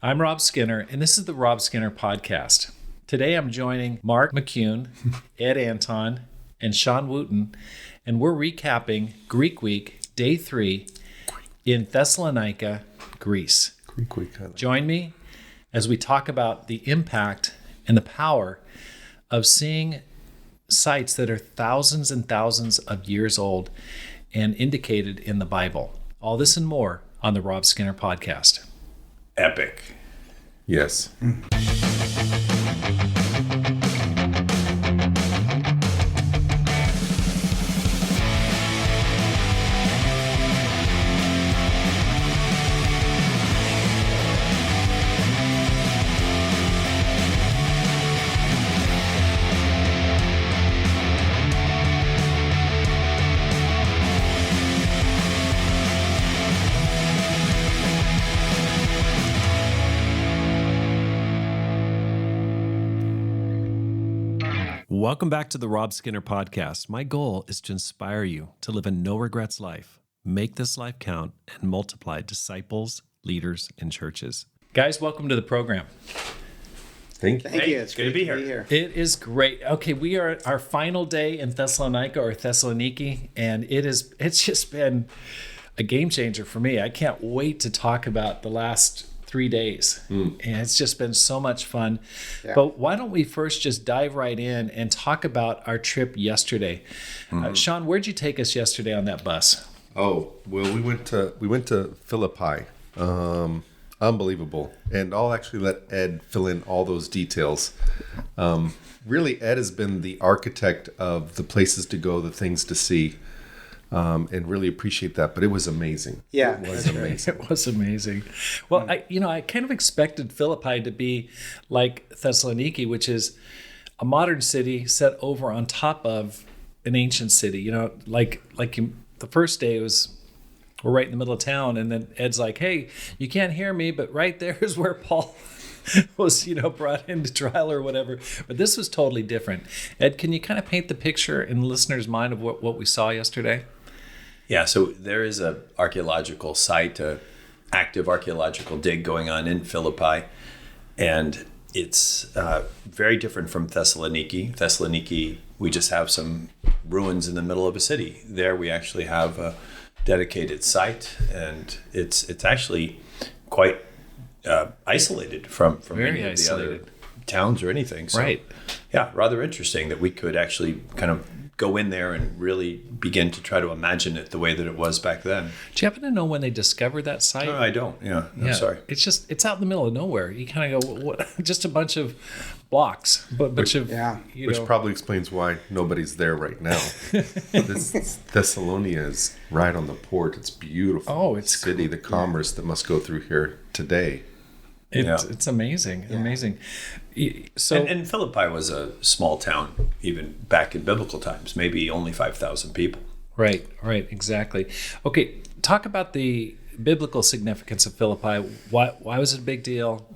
I'm Rob Skinner, and this is the Rob Skinner Podcast. Today I'm joining Mark McCune, Ed Anton, and Shawn Wooten, and we're recapping Greek Week, Day 3 in Thessalonica, Greece. Greek Week. Join me as we talk about the impact and the power of seeing sites that are thousands and thousands of years old and indicated in the Bible. All this and more on the Rob Skinner Podcast. Epic. Yes. Welcome back to the Rob Skinner Podcast. My goal is to inspire you to live a no-regrets life, make this life count, and multiply disciples, leaders, and churches. Guys, welcome to the program. Thank you. Thank you. It's good to be here. It is great. Okay, we are at our final day in Thessalonica or Thessaloniki, and it's just been a game changer for me. I can't wait to talk about the last 3 days. And it's just been so much fun. Yeah. But why don't we first just dive right in and talk about our trip yesterday? Shawn, where'd you take us yesterday on that bus? Oh, well, we went to Philippi. Unbelievable. And I'll actually let Ed fill in all those details. Really, Ed has been the architect of the places to go, the things to see. And really appreciate that, but it was amazing. Yeah, it was amazing. It was amazing. Well, I kind of expected Philippi to be like Thessaloniki, which is a modern city set over on top of an ancient city. The first day we're right in the middle of town, and then Ed's like, "Hey, you can't hear me, but right there is where Paul was, brought into trial or whatever." But this was totally different. Ed, can you kind of paint the picture in the listener's mind of what we saw yesterday? Yeah, so there is a archaeological site, a active archaeological dig going on in Philippi, and it's very different from Thessaloniki. Thessaloniki, we just have some ruins in the middle of a city. There we actually have a dedicated site, and it's actually quite isolated from any of the other towns or anything. So, right. Yeah, rather interesting that we could actually kind of go in there and really begin to try to imagine it the way that it was back then. Do you happen to know when they discovered that site? No, I don't. Yeah, I'm sorry. It's out in the middle of nowhere. You kind of go, what? Just a bunch of blocks, which probably explains why nobody's there right now. This Thessalonica is right on the port. It's beautiful. Oh, it's city. cool. The commerce that must go through here today. It's amazing. Yeah. Amazing. So, and Philippi was a small town even back in biblical times, maybe only 5,000 people. Right, exactly. Okay, talk about the biblical significance of Philippi. Why was it a big deal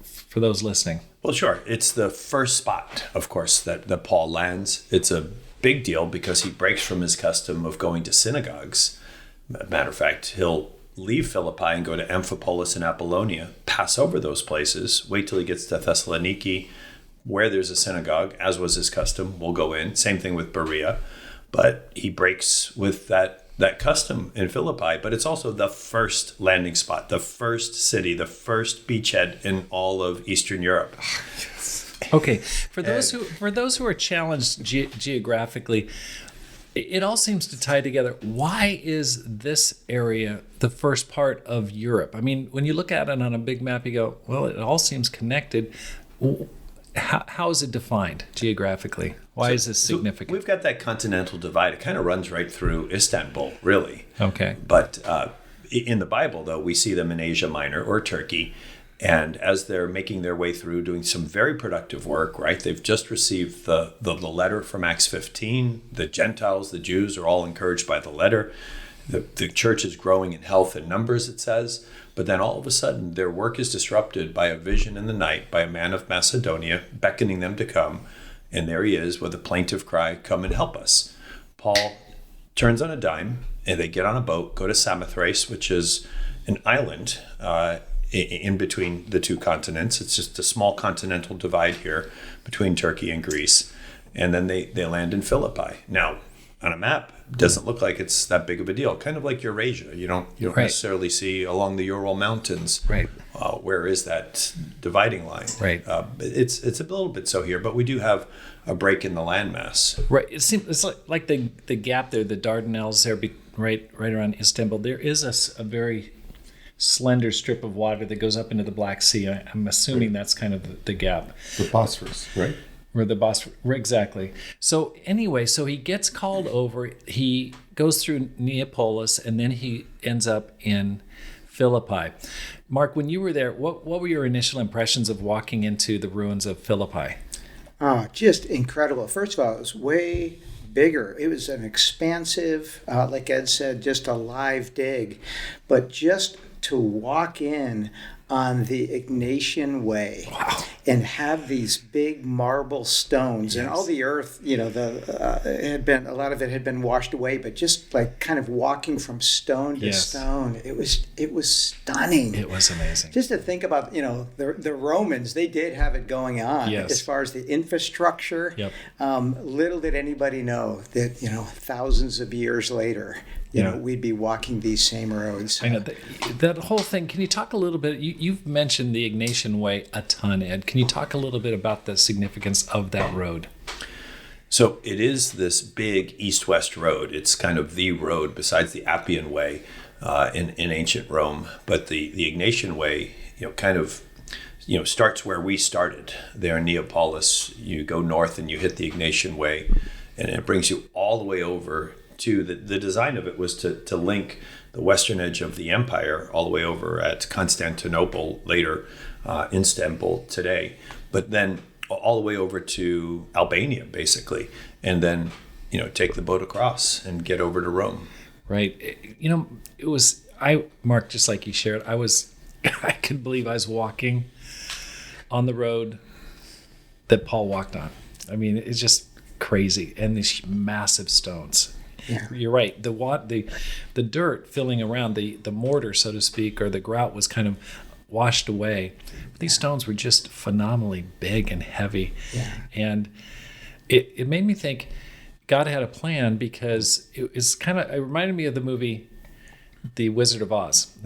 for those listening? Well, sure. It's the first spot, of course, that Paul lands. It's a big deal because he breaks from his custom of going to synagogues. Matter of fact, he'll leave Philippi and go to Amphipolis and Apollonia, pass over those places, wait till he gets to Thessaloniki, where there's a synagogue, as was his custom, we'll go in. Same thing with Berea. But he breaks with that custom in Philippi, but it's also the first landing spot, the first city, the first beachhead in all of Eastern Europe. Okay, for those who are challenged geographically, it all seems to tie together. Why is this area the first part of Europe? I mean, when you look at it on a big map, you go, well, it all seems connected. How is it defined geographically? Why is this significant? So we've got that continental divide. It kind of runs right through Istanbul, really. Okay. But in the Bible, though, we see them in Asia Minor or Turkey. And as they're making their way through, doing some very productive work, right? They've just received the letter from Acts 15. The Gentiles, the Jews, are all encouraged by the letter. The church is growing in health and numbers, it says. But then all of a sudden, their work is disrupted by a vision in the night by a man of Macedonia beckoning them to come. And there he is with a plaintive cry, "Come and help us." Paul turns on a dime, and they get on a boat, go to Samothrace, which is an island in between the two continents. It's just a small continental divide here between Turkey and Greece. And then they land in Philippi. Now, on a map, it doesn't look like it's that big of a deal. Kind of like Eurasia. You don't Right. necessarily see along the Ural Mountains. Right. Where is that dividing line? Right. It's a little bit so here, but we do have a break in the landmass. Right. It's like the gap there, the Dardanelles there, right around Istanbul. There is a very slender strip of water that goes up into the Black Sea. I'm assuming that's kind of the gap. The Bosphorus, right? Where the boss, exactly. So anyway, so he gets called over. He goes through Neapolis, and then he ends up in Philippi. Mark, when you were there, what were your initial impressions of walking into the ruins of Philippi? Oh, just incredible. First of all, it was way bigger. It was an expansive, like Ed said, just a live dig. But just to walk in on the Ignatian Way and have these big marble stones and all the earth, a lot of it had been washed away, but just like kind of walking from stone to stone, it was stunning. It was amazing. Just to think about, the Romans, they did have it going on as far as the infrastructure. Yep. Little did anybody know that, thousands of years later, we'd be walking these same roads. I know that whole thing. Can you talk a little bit? You've mentioned the Ignatian Way a ton, Ed. Can you talk a little bit about the significance of that road? So it is this big east-west road. It's kind of the road besides the Appian Way in ancient Rome. But the Ignatian Way, starts where we started there in Neapolis. You go north and you hit the Ignatian Way, and it brings you all the way over to the design of it was to link the western edge of the empire all the way over at Constantinople, later Istanbul today, but then all the way over to Albania, basically, and then take the boat across and get over to Rome. Right. It was Mark, just like you shared, I couldn't believe I was walking on the road that Paul walked on. I mean, it's just crazy, and these massive stones. Yeah. You're right. The dirt filling around the mortar, so to speak, or the grout was kind of washed away. But these stones were just phenomenally big and heavy. Yeah. And it made me think God had a plan, because it reminded me of the movie The Wizard of Oz.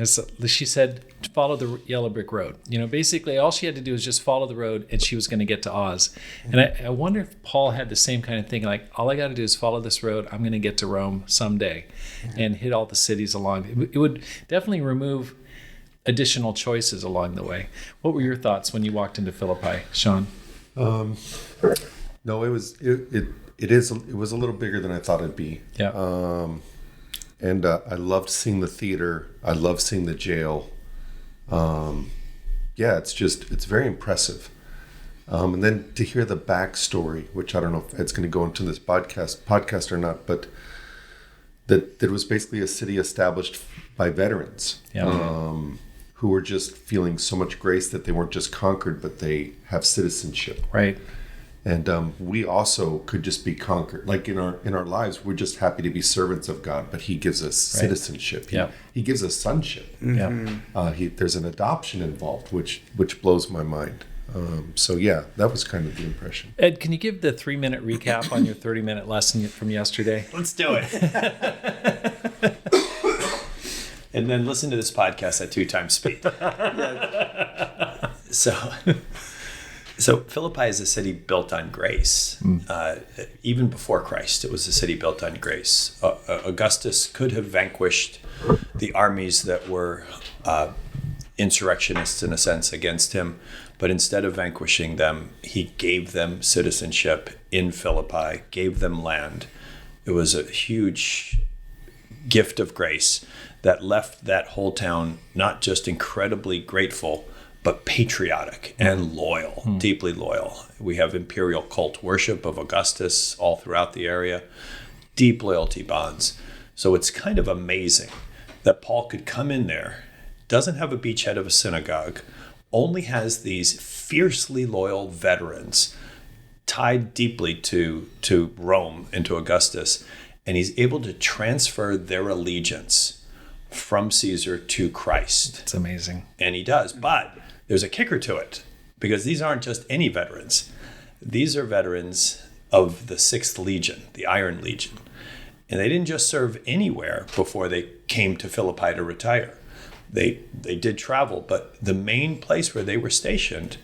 She said, follow the yellow brick road. Basically all she had to do was just follow the road, and she was going to get to Oz. And I wonder if Paul had the same kind of thing, like, all I got to do is follow this road. I'm going to get to Rome someday and hit all the cities along. It would definitely remove additional choices along the way. What were your thoughts when you walked into Philippi, Shawn? No, it was a little bigger than I thought it'd be. Yeah. And I loved seeing the theater. I loved seeing the jail. It's very impressive. And then to hear the backstory, which I don't know if Ed's going to go into this podcast or not, but that was basically a city established by veterans who were just feeling so much grace that they weren't just conquered, but they have citizenship. Right. And we also could just be conquered. Like in our lives, we're just happy to be servants of God, but He gives us citizenship. He gives us sonship. There's an adoption involved, which blows my mind. That was kind of the impression. Ed, can you give the 3-minute recap on your 30-minute lesson from yesterday? Let's do it. And then listen to this podcast at 2 times speed. So Philippi is a city built on grace. Even before Christ, it was a city built on grace. Augustus could have vanquished the armies that were insurrectionists, in a sense, against him. But instead of vanquishing them, he gave them citizenship in Philippi, gave them land. It was a huge gift of grace that left that whole town not just incredibly grateful, but patriotic and loyal, deeply loyal. We have imperial cult worship of Augustus all throughout the area, deep loyalty bonds. So it's kind of amazing that Paul could come in there, doesn't have a beachhead of a synagogue, only has these fiercely loyal veterans tied deeply to Rome and to Augustus, and he's able to transfer their allegiance from Caesar to Christ. It's amazing. And he does. But there's a kicker to it, because these aren't just any veterans. These are veterans of the 6th Legion, the Iron Legion. And they didn't just serve anywhere before they came to Philippi to retire. They did travel, but the main place where they were stationed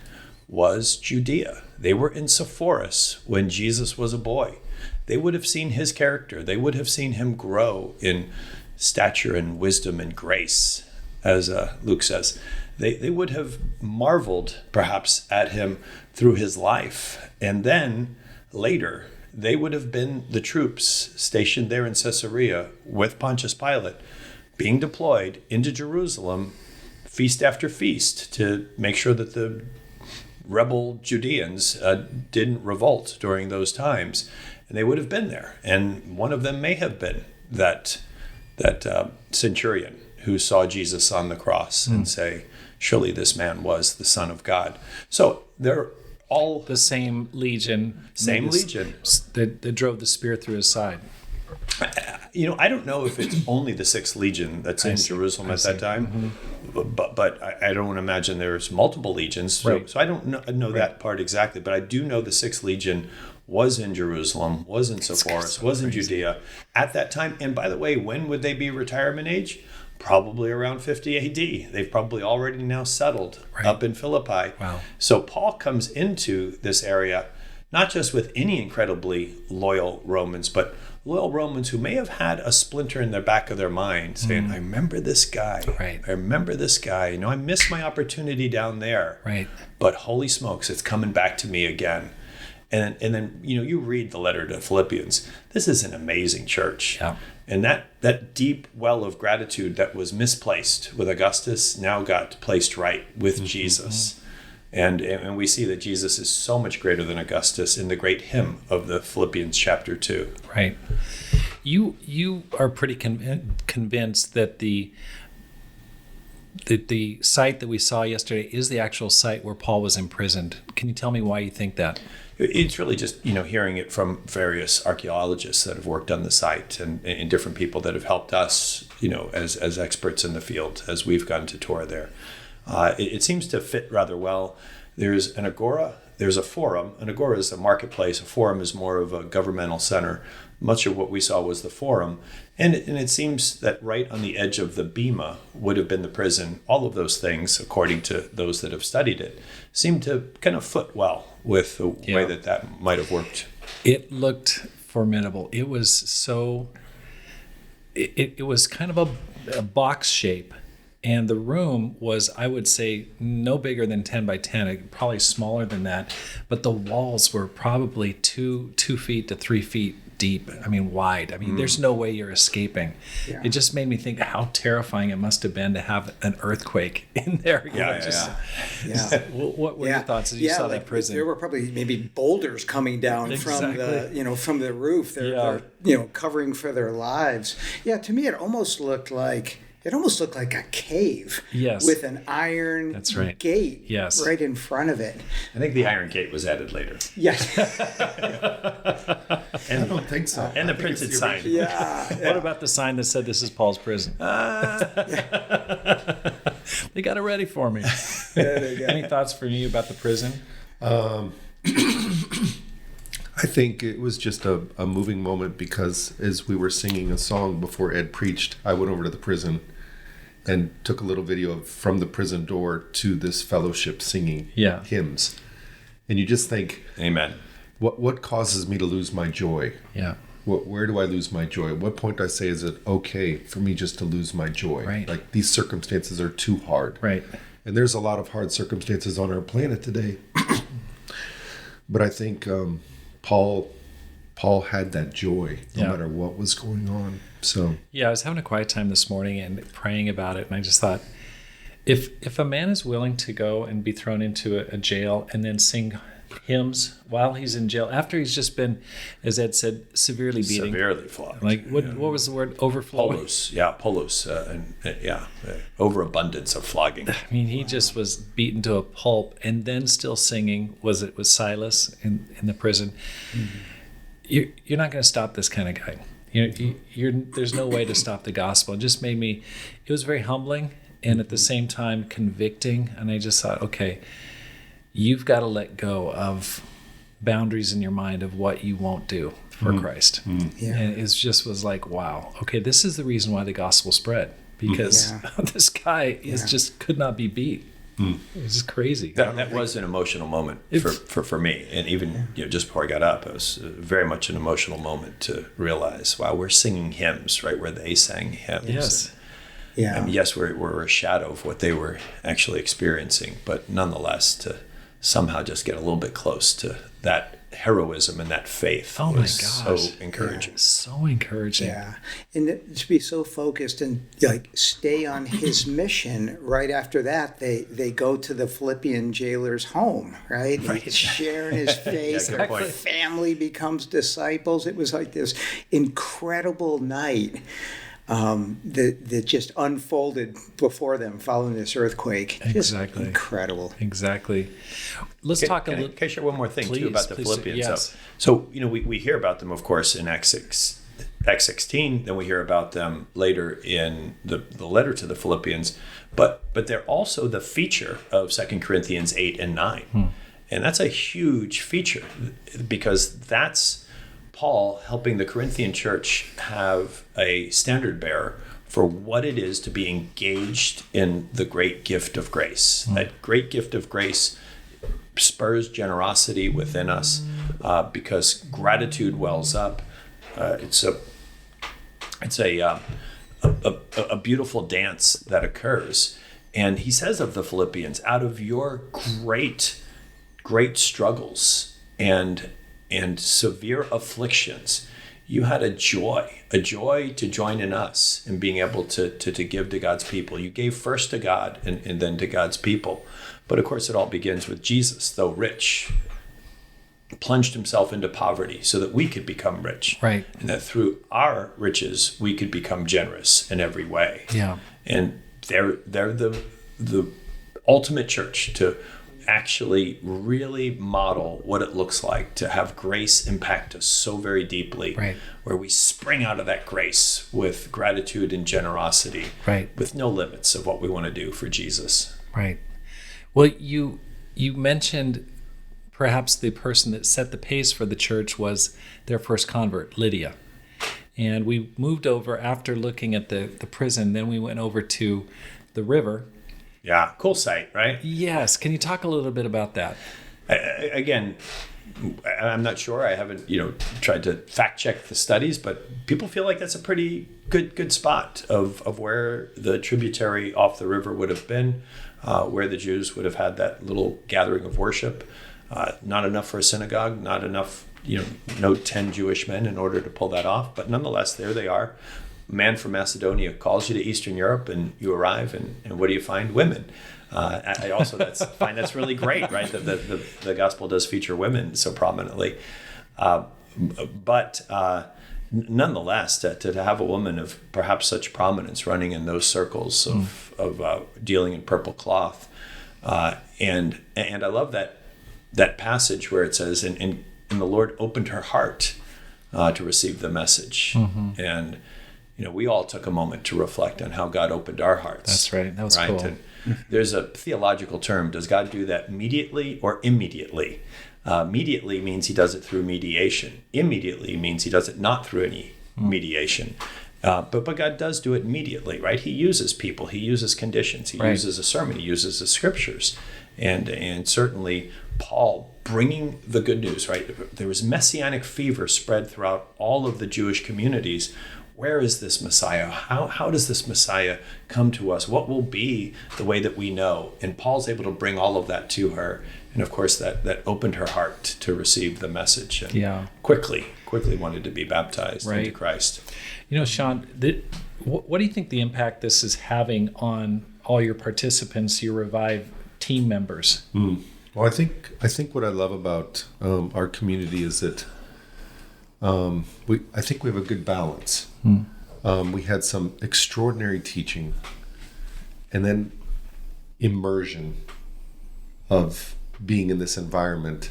was Judea. They were in Sepphoris when Jesus was a boy. They would have seen his character. They would have seen him grow in stature and wisdom and grace, as Luke says. They would have marveled perhaps at him through his life. And then later, they would have been the troops stationed there in Caesarea with Pontius Pilate, being deployed into Jerusalem feast after feast to make sure that the rebel Judeans didn't revolt during those times. And they would have been there. And one of them may have been that centurion who saw Jesus on the cross and say, surely this man was the Son of God. So they're all The same legion. That drove the spear through his side. I don't know if it's only the 6th Legion that's in Jerusalem at that time, but I don't imagine there's multiple legions. So I don't know that part exactly, but I do know the 6th Legion was in Jerusalem, was in Sepphoris, was in Judea at that time. And by the way, when would they be retirement age? Probably around 50 AD. They've probably already now settled up in Philippi. Wow. So Paul comes into this area not just with any incredibly loyal Romans, but loyal Romans who may have had a splinter in the back of their mind saying, I remember this guy. Right. I remember this guy. I missed my opportunity down there. Right. But holy smokes, it's coming back to me again. And then, you read the letter to Philippians. This is an amazing church. Yeah. And that deep well of gratitude that was misplaced with Augustus now got placed right with Jesus. And we see that Jesus is so much greater than Augustus in the great hymn of the Philippians chapter 2. Right. You are pretty convinced that the site that we saw yesterday is the actual site where Paul was imprisoned. Can you tell me why you think that? It's really just, hearing it from various archaeologists that have worked on the site and different people that have helped us, as experts in the field as we've gone to tour there. It seems to fit rather well. There's an agora, there's a forum. An agora is a marketplace. A forum is more of a governmental center. Much of what we saw was the forum. And it seems that right on the edge of the bema would have been the prison. All of those things, according to those that have studied it, seem to kind of foot well with the way that might have worked. It looked formidable. It was so... It was kind of a box shape. And the room was, I would say, no bigger than 10 by 10, probably smaller than that. But the walls were probably 2 feet to 3 feet deep. Wide. There's no way you're escaping. Yeah. It just made me think how terrifying it must have been to have an earthquake in there. What were your thoughts as you saw that prison? There were probably maybe boulders coming down from the roof. They're covering for their lives. Yeah, to me it almost looked like a cave with an iron gate right in front of it. I think the iron gate was added later. Yes. I don't think so. And the printed sign. What about the sign that said this is Paul's prison? They got it ready for me. Any thoughts for you about the prison? I think it was just a moving moment because as we were singing a song before Ed preached, I went over to the prison and took a little video from the prison door to this fellowship singing hymns. And you just think, amen. What causes me to lose my joy? Yeah. Where do I lose my joy? At what point do I say, is it okay for me just to lose my joy? Right. Like these circumstances are too hard. Right. And there's a lot of hard circumstances on our planet today. But I think Paul had that joy no matter what was going on. So I was having a quiet time this morning and praying about it, and I just thought, if a man is willing to go and be thrown into a jail and then sing hymns while he's in jail, after he's just been, as Ed said, severely flogged. Like what was the word? Overflowing. Polos, overabundance of flogging. He just was beaten to a pulp, and then still singing. Was Silas in the prison? Mm-hmm. You're not going to stop this kind of guy. There's no way to stop the gospel. It just made me, it was very humbling and at the same time convicting. And I just thought, okay, you've got to let go of boundaries in your mind of what you won't do for Christ. Yeah. And it just was like, wow, okay, this is the reason why the gospel spread, because this guy is just could not be beat. It was just crazy. That was an emotional moment for me. And even just before I got up, it was very much an emotional moment to realize, wow, we're singing hymns, right, where they sang hymns. Yes. Yeah. And yes, we're a shadow of what they were actually experiencing, but nonetheless, to somehow just get a little bit close to that heroism and that faith was so encouraging. So encouraging. Yeah. And to be so focused and like stay on his mission, right after that, they go to the Philippian Jailer's home, right? He's sharing his faith. good point. Family becomes disciples. It was like this incredible night that just unfolded before them following this earthquake. Exactly. Just incredible. Exactly. Let's talk a little. Can I share one more thing too about the Philippians? Yes. So we hear about them, of course, in Acts 16. Then we hear about them later in the letter to the Philippians. But they're also the feature of 2 Corinthians 8 and 9. And that's a huge feature because that's Paul helping the Corinthian church have a standard bearer for what it is to be engaged in the great gift of grace. That great gift of grace spurs generosity within us because gratitude wells up. It's a beautiful dance that occurs. And he says of the Philippians, out of your great struggles and severe afflictions, you had a joy to join in us in being able to give to God's people. You gave first to God and then to God's people. But of course, it all begins with Jesus, though rich, plunged himself into poverty so that we could become rich. Right. And that through our riches, we could become generous in every way. Yeah. And they're the ultimate church to actually really model what it looks like to have grace impact us so very deeply, right, where we spring out of that grace with gratitude and generosity, right, with no limits of what we want to do for Jesus. Right. Well, you mentioned perhaps the person that set the pace for the church was their first convert, Lydia. And we moved over after looking at the prison, then we went over to the river. Yeah, cool site, right? Yes. Can you talk a little bit about that? Again, I'm not sure. I haven't, tried to fact check the studies, but people feel like that's a pretty good spot of where the tributary off the river would have been, where the Jews would have had that little gathering of worship. Not enough for a synagogue, not enough, no 10 Jewish men in order to pull that off. But nonetheless, there they are. A man from Macedonia calls you to Eastern Europe and you arrive and what do you find? Women. I also find that's really great, right? That the gospel does feature women so prominently. But nonetheless, to have a woman of perhaps such prominence running in those circles of dealing in purple cloth. And I love that passage where it says, and the Lord opened her heart to receive the message. Mm-hmm. And we all took a moment to reflect on how God opened our hearts. That's right. That was right? cool. And there's a theological term. Does God do that immediately or immediately? Immediately means he does it through mediation. Immediately means he does it not through any mediation. But God does do it immediately, right? He uses people. He uses conditions. He uses a sermon. He uses the scriptures. And certainly Paul bringing the good news, right? There was messianic fever spread throughout all of the Jewish communities. Where is this Messiah? How does this Messiah come to us? What will be the way that we know? And Paul's able to bring all of that to her. And of course, that opened her heart to receive the message. And quickly wanted to be baptized into Christ. Shawn, what do you think the impact this is having on all your participants, your Revive team members? Well, I think what I love about our community is that I think we have a good balance. We had some extraordinary teaching and then immersion of being in this environment.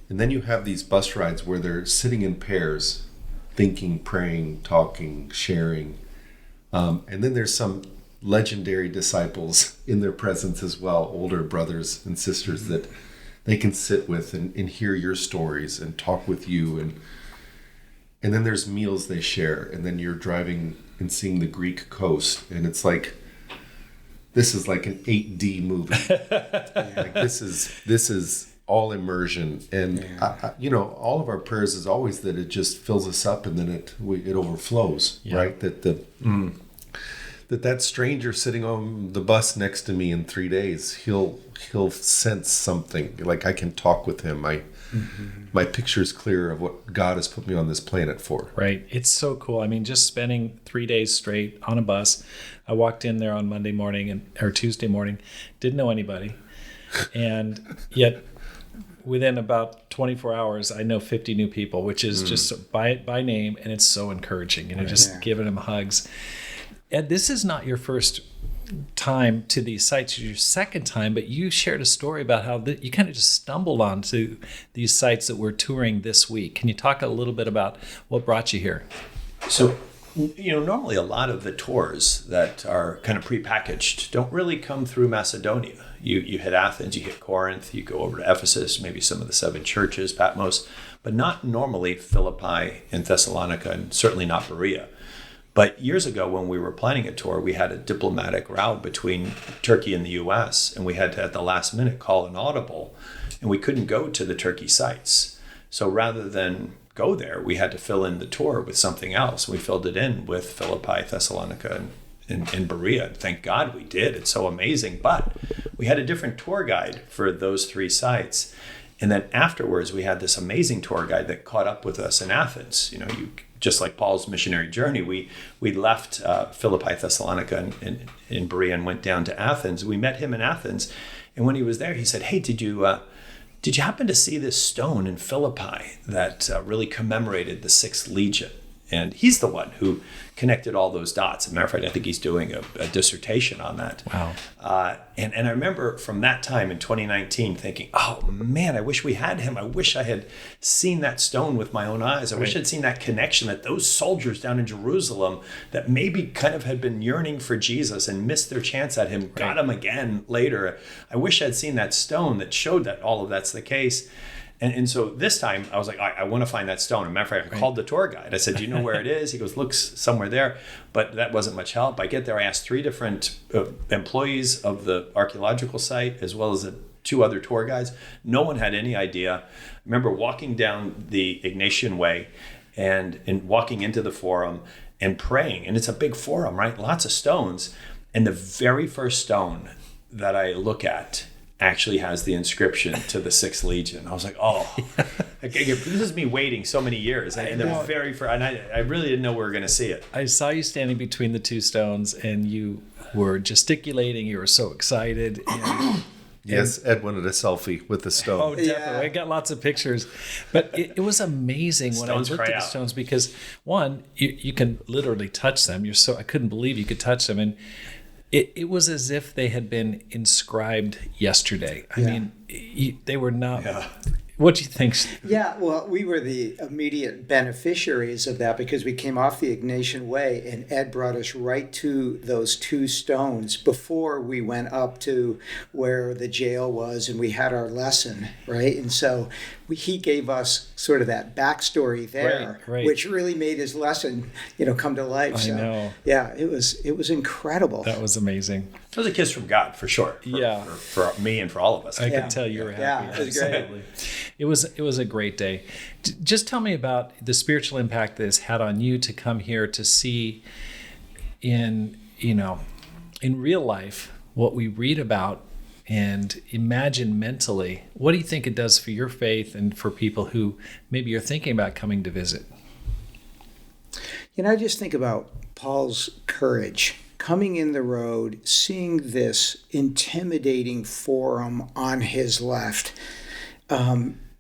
And then you have these bus rides where they're sitting in pairs thinking, praying, talking, sharing. And then there's some legendary disciples in their presence as well, older brothers and sisters that they can sit with and hear your stories and talk with you. And then there's meals they share. And then you're driving and seeing the Greek coast. And it's like, this is like an 8D movie. Like this is all immersion. And, all of our prayers is always that it just fills us up and then it overflows, right? That stranger sitting on the bus next to me in 3 days, he'll sense something. Like I can talk with him. My picture's clear of what God has put me on this planet for. Right. It's so cool. I mean, just spending 3 days straight on a bus. I walked in there on Monday morning or Tuesday morning, didn't know anybody. And yet within about 24 hours, I know 50 new people, which is just by name. And it's so encouraging, just giving them hugs. Ed, this is not your first time to these sites, it's your second time, but you shared a story about how you kind of just stumbled onto these sites that we're touring this week. Can you talk a little bit about what brought you here? So, normally a lot of the tours that are kind of prepackaged don't really come through Macedonia. You hit Athens, you hit Corinth, you go over to Ephesus, maybe some of the 7 churches, Patmos, but not normally Philippi and Thessalonica, and certainly not Berea. But years ago, when we were planning a tour, we had a diplomatic route between Turkey and the U.S., and we had to, at the last minute, call an audible, and we couldn't go to the Turkey sites. So rather than go there, we had to fill in the tour with something else. We filled it in with Philippi, Thessalonica, and Berea. Thank God we did. It's so amazing. But we had a different tour guide for those 3 sites. And then afterwards, we had this amazing tour guide that caught up with us in Athens. Just like Paul's missionary journey, we left Philippi, Thessalonica, and Berea and went down to Athens. We met him in Athens, and when he was there, he said, "Hey, did you happen to see this stone in Philippi that really commemorated the 6th Legion?" And he's the one who connected all those dots. As a matter of fact, I think he's doing a dissertation on that. Wow. And I remember from that time in 2019 thinking, oh man, I wish we had him. I wish I had seen that stone with my own eyes. I wish I'd seen that connection that those soldiers down in Jerusalem that maybe kind of had been yearning for Jesus and missed their chance at him, got him again later. I wish I'd seen that stone that showed that all of that's the case. And so this time I was like, I want to find that stone. As a matter of fact, I called the tour guide. I said, do you know where it is? He goes, looks somewhere there. But that wasn't much help. I get there, I asked 3 different employees of the archaeological site, as well as 2 other tour guides. No one had any idea. I remember walking down the Ignatian Way and walking into the forum and praying. And it's a big forum, right? Lots of stones. And the very first stone that I look at actually has the inscription to the 6th Legion. I was like, this is me waiting so many years. And the very first, and I really didn't know we were going to see it. I saw you standing between the 2 stones, and you were gesticulating. You were so excited. Yes, Ed wanted a selfie with the stone. Oh, definitely. I got lots of pictures. But it was amazing when I looked at the stones because, one, you can literally touch them. I couldn't believe you could touch them. And it was as if they had been inscribed yesterday. I mean, they were not. Yeah. What do you think? Yeah, well, we were the immediate beneficiaries of that because we came off the Ignatian Way and Ed brought us right to those 2 stones before we went up to where the jail was and we had our lesson, right? And so he gave us sort of that backstory there, which really made his lesson, come to life. I know. Yeah, it was incredible. That was amazing. It was a kiss from God, for sure. For me and for all of us. I could tell you were happy. Yeah, it was great. It was a great day. Just tell me about the spiritual impact that it's had on you to come here to see in real life what we read about and imagine mentally. What do you think it does for your faith and for people who maybe are thinking about coming to visit? I just think about Paul's courage. Coming in the road, seeing this intimidating forum on his left,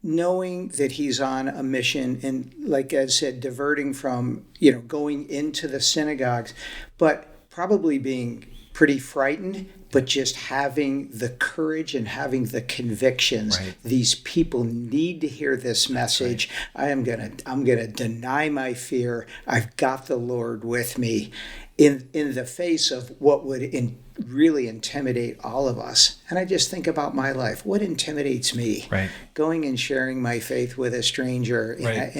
knowing that he's on a mission and, like Ed said, diverting from, going into the synagogues, but probably being pretty frightened but just having the courage and having the convictions. Right. These people need to hear this message. Right. I'm gonna deny my fear. I've got the Lord with me in the face of what would really intimidate all of us. And I just think about my life. What intimidates me? Right. Going and sharing my faith with a stranger Right.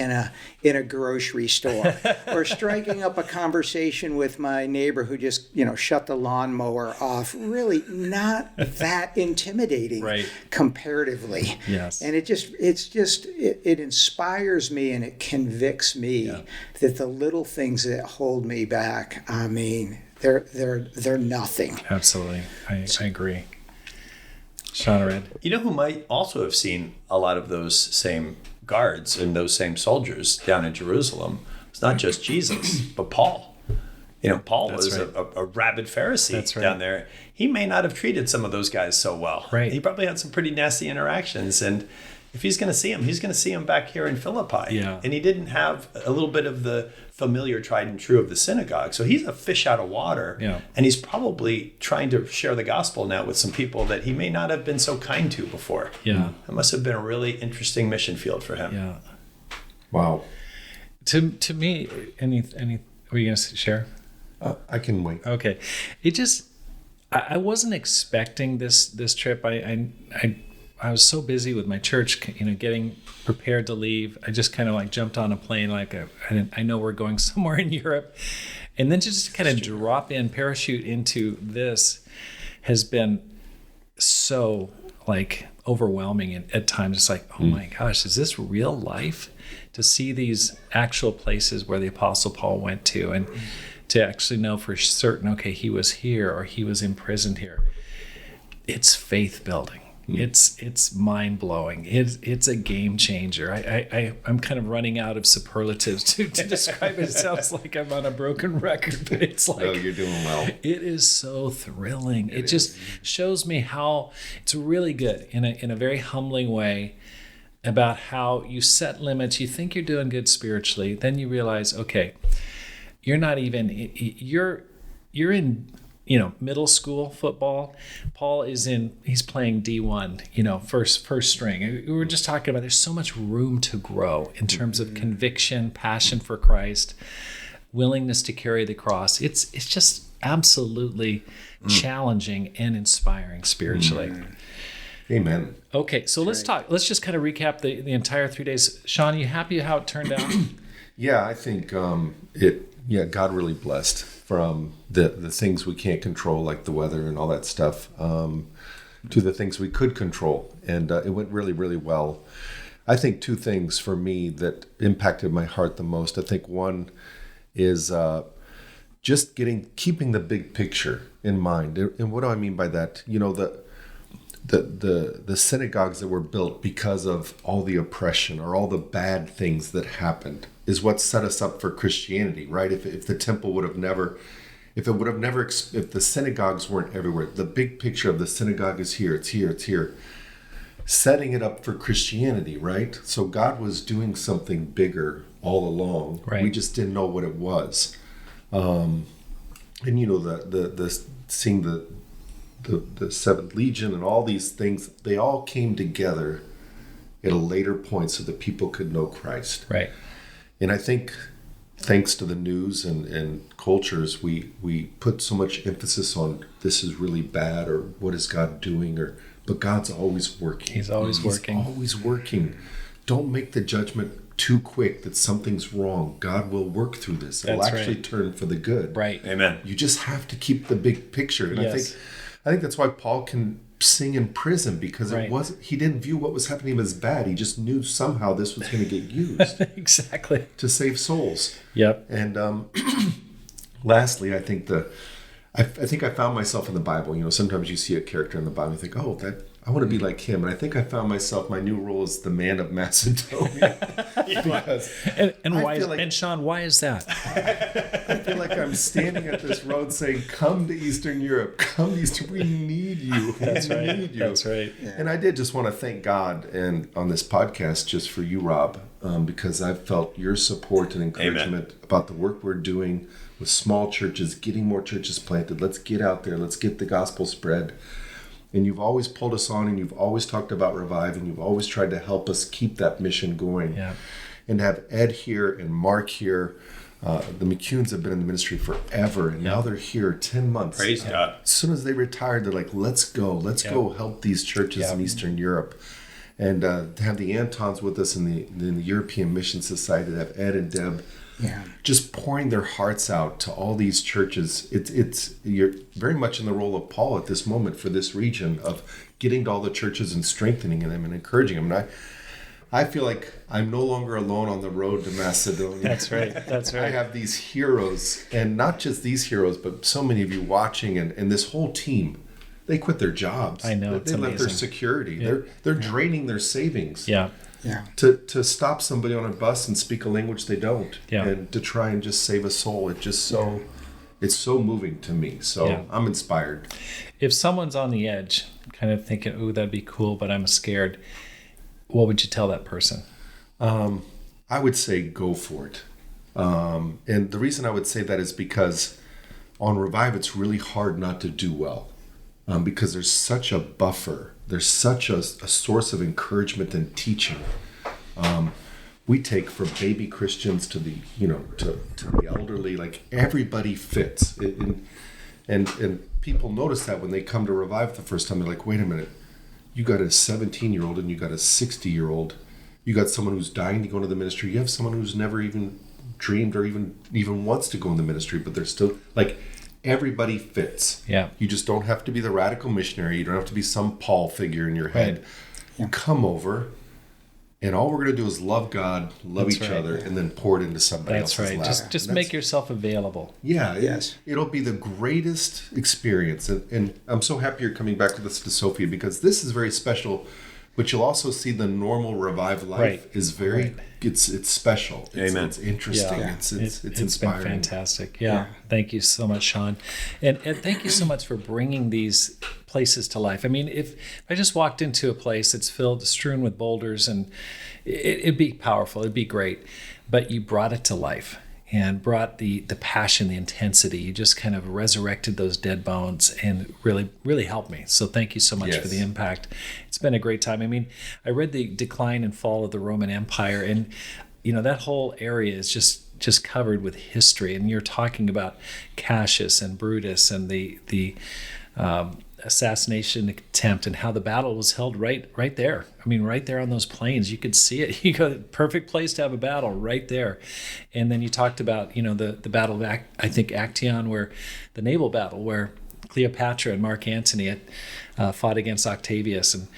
in a grocery store, or striking up a conversation with my neighbor who just shut the lawnmower off. Really not that intimidating, Right. comparatively. Yes. And it inspires me and it convicts me that the little things that hold me back, I mean, they're nothing. Absolutely. I agree. Shawn, Red. You know who might also have seen a lot of those same guards and those same soldiers down in Jerusalem? It's not just Jesus, but Paul. Paul That's was right. a rabid Pharisee That's right. down there. He may not have treated some of those guys so well. Right. He probably had some pretty nasty interactions. And if he's going to see him, he's going to see him back here in Philippi. Yeah. And he didn't have a little bit of the familiar tried and true of the synagogue. So he's a fish out of water. Yeah. And he's probably trying to share the gospel now with some people that he may not have been so kind to before. Yeah. It must have been a really interesting mission field for him. Yeah. Wow. To me, any were you going to share? I can wait. Okay. It just, I wasn't expecting this trip. I was so busy with my church, getting prepared to leave. I just kind of like jumped on a plane, I know we're going somewhere in Europe. And then just kind of parachute into this has been so like overwhelming at times. It's like, oh my gosh, is this real life? To see these actual places where the Apostle Paul went to, and to actually know for certain, okay, he was here or he was imprisoned here. It's faith building. It's mind blowing. It's a game changer. I'm kind of running out of superlatives to describe it. It sounds like I'm on a broken record, but it's like, No, you're doing well. It is so thrilling. It just shows me how it's really good in a very humbling way about how you set limits. You think you're doing good spiritually, then you realize, okay, you're not even. You're in. Middle school football. Paul he's playing D1, first string. We were just talking about there's so much room to grow in terms of conviction, passion for Christ, willingness to carry the cross. It's just absolutely challenging and inspiring spiritually. Amen. Okay, so let's just kind of recap the entire 3 days. Shawn, you happy how it turned out? Yeah, I think God really blessed, from the things we can't control, like the weather and all that stuff, to the things we could control. And it went really, really well. I think two things for me that impacted my heart the most. I think one is just keeping the big picture in mind. And what do I mean by that? The synagogues that were built because of all the oppression or all the bad things that happened is what set us up for Christianity, right? If the temple would have never, if the synagogues weren't everywhere, the big picture of the synagogue is here, it's here, it's here, setting it up for Christianity, right? So God was doing something bigger all along. Right. We just didn't know what it was. And the seeing the Seventh Legion and all these things, they all came together at a later point so that people could know Christ. Right. And I think thanks to the news and cultures, we put so much emphasis on this is really bad, or what is God doing, but God's always working. He's always working. He's always working. Don't make the judgment too quick that something's wrong. God will work through this. It'll That's actually right. turn for the good. Right. Amen. You just have to keep the big picture. And Yes. I think that's why Paul can sing in prison, because Right. he didn't view what was happening as bad. He just knew somehow this was going to get used Exactly. to save souls. Yep. And lastly, I think I found myself in the Bible. Sometimes you see a character in the Bible and you think, oh, I want to be like him. And I think I found myself, my new role is the man of Macedonia. Because And I why? feel like- And Shawn, why is that? feel like I'm standing at this road saying, come to Eastern Europe, come to Eastern, we need you. That's we right. need you. That's right. Yeah. And I did just want to thank God and on this podcast just for you, Rob, because I've felt your support and encouragement about the work we're doing with small churches, getting more churches planted. Let's get out there. Let's get the gospel spread. And you've always pulled us on, and you've always talked about Revive, and you've always tried to help us keep that mission going. Yeah. And to have Ed here and Mark here. The McCunes have been in the ministry forever, and now they're here 10 months. Praise God. As soon as they retired, they're like, let's go help these churches in Eastern Europe. And to have the Antons with us in the European Mission Society, to have Ed and Deb just pouring their hearts out to all these churches. It's you're very much in the role of Paul at this moment for this region of getting to all the churches and strengthening them and encouraging them. And I feel like I'm no longer alone on the road to Macedonia. That's right. That's right. I have these heroes, and not just these heroes, but so many of you watching, and this whole team. They quit their jobs. I know. They left their security. Yeah. They're draining their savings. Yeah. Yeah. To stop somebody on a bus and speak a language they don't. Yeah. And to try and just save a soul. It's so moving to me. So I'm inspired. If someone's on the edge, kind of thinking, "Ooh, that'd be cool," but I'm scared, what would you tell that person? I would say go for it. And the reason I would say that is because on Revive, it's really hard not to do well. Because there's such a buffer. There's such a source of encouragement and teaching. We take from baby Christians to the to the elderly, like everybody fits. And people notice that when they come to Revive the first time, they're like, wait a minute, you got a 17-year-old and you got a 60-year-old. You got someone who's dying to go into the ministry. You have someone who's never even dreamed or even wants to go in the ministry, but they're still like. Everybody fits. Yeah. You just don't have to be the radical missionary. You don't have to be some Paul figure in your head. Right. Yeah. Come over, and all we're going to do is love God, love each other, and then pour it into somebody else's lap. Just make yourself available. Yeah. Yes. It'll be the greatest experience. And I'm so happy you're coming back with us to Sophia, because this is very special. But you'll also see the normal Revive life is very, it's special. Amen. It's interesting. Yeah. It's It's inspiring. been fantastic. Yeah. Thank you so much, Shawn. And thank you so much for bringing these places to life. I mean, if I just walked into a place that's strewn with boulders, and it'd be powerful, it'd be great. But you brought it to life and brought the passion, the intensity. You just kind of resurrected those dead bones and really, really helped me. So thank you so much for the impact. It's been a great time. I mean, I read the decline and fall of the Roman Empire, and that whole area is just covered with history. And you're talking about Cassius and Brutus and the assassination attempt, and how the battle was held right there. I mean, right there on those plains, you could see it. You go, perfect place to have a battle right there. And then you talked about the battle of Actium, where the naval battle where Cleopatra and Mark Antony had fought against Octavius, and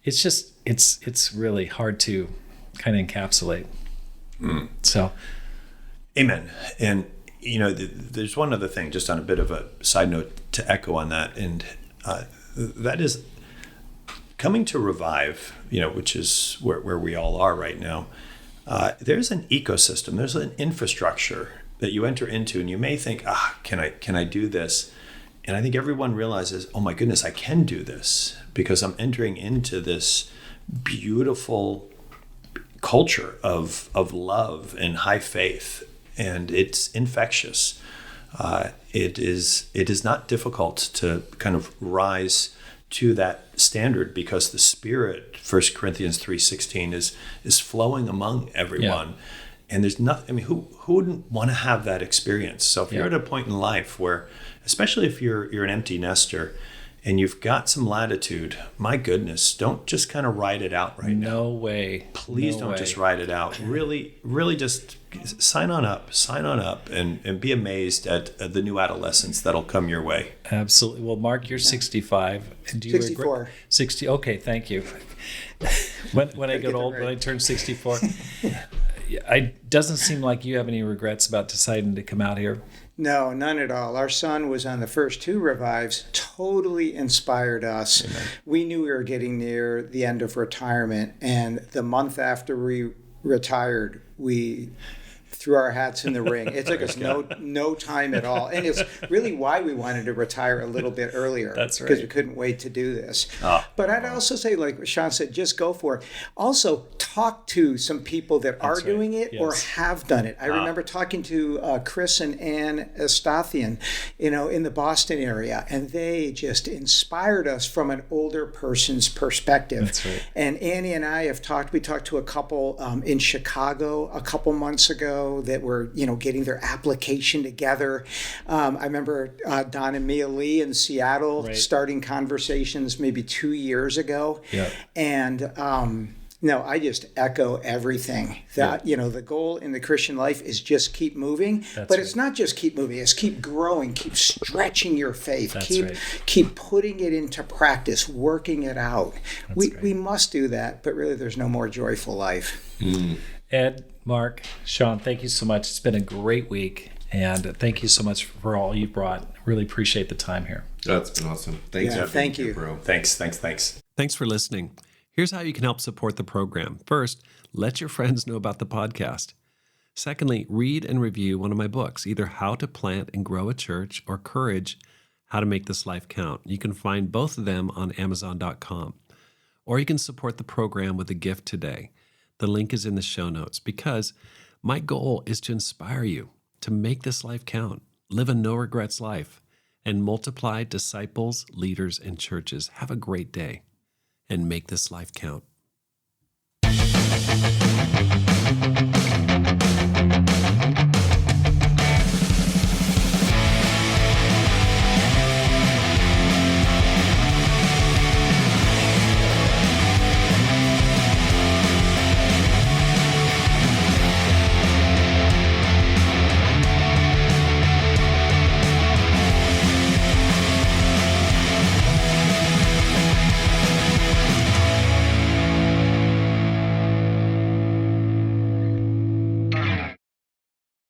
it's just it's really hard to kind of encapsulate. So, amen. And there's one other thing, just on a bit of a side note to echo on that, and that is coming to Revive, which is where we all are right now. There's an ecosystem, there's an infrastructure that you enter into, and you may think, can I do this? And I think everyone realizes, oh my goodness, I can do this, because I'm entering into this beautiful culture of love and high faith, and it's infectious. It is not difficult to kind of rise to that standard, because the Spirit, 1 Corinthians 3:16, is flowing among everyone. And there's nothing, I mean, who wouldn't want to have that experience? So if you're at a point in life where, especially if you're an empty nester and you've got some latitude, my goodness, don't just kind of ride it out right now. No way. Please don't just ride it out. Really, really just sign on up and be amazed at the new adolescence that'll come your way. Absolutely. Well, Mark, you're 65. Do you 64. 60. Okay, thank you. When I get old, when I turn 64, it doesn't seem like you have any regrets about deciding to come out here. No, none at all. Our son was on the first two Revives, totally inspired us. Amen. We knew we were getting near the end of retirement, and the month after we retired, we threw our hats in the ring. It took us no time at all. And it's really why we wanted to retire a little bit earlier. That's right. Because we couldn't wait to do this. But I'd also say, like Shawn said, just go for it. Also, talk to some people that are doing it or have done it. I remember talking to Chris and Ann Estathian, in the Boston area, and they just inspired us from an older person's perspective. That's right. And Annie and I we talked to a couple in Chicago a couple months ago that were, getting their application together. I remember Don and Mia Lee in Seattle starting conversations maybe 2 years ago. Yeah. And, no, I just echo everything that, the goal in the Christian life is just keep moving, it's not just keep moving, it's keep growing, keep stretching your faith, keep putting it into practice, working it out. We must do that, but really there's no more joyful life. Ed, Mark, Shawn, thank you so much. It's been a great week, and thank you so much for all you brought. Really appreciate the time here. That's been awesome. Thanks. Thank you, bro. Thanks. Thanks for listening. Here's how you can help support the program. First, let your friends know about the podcast. Secondly, read and review one of my books, either How to Plant and Grow a Church or Courage, How to Make This Life Count. You can find both of them on Amazon.com. Or you can support the program with a gift today. The link is in the show notes, because my goal is to inspire you to make this life count, live a no-regrets life, and multiply disciples, leaders, and churches. Have a great day, and make this life count.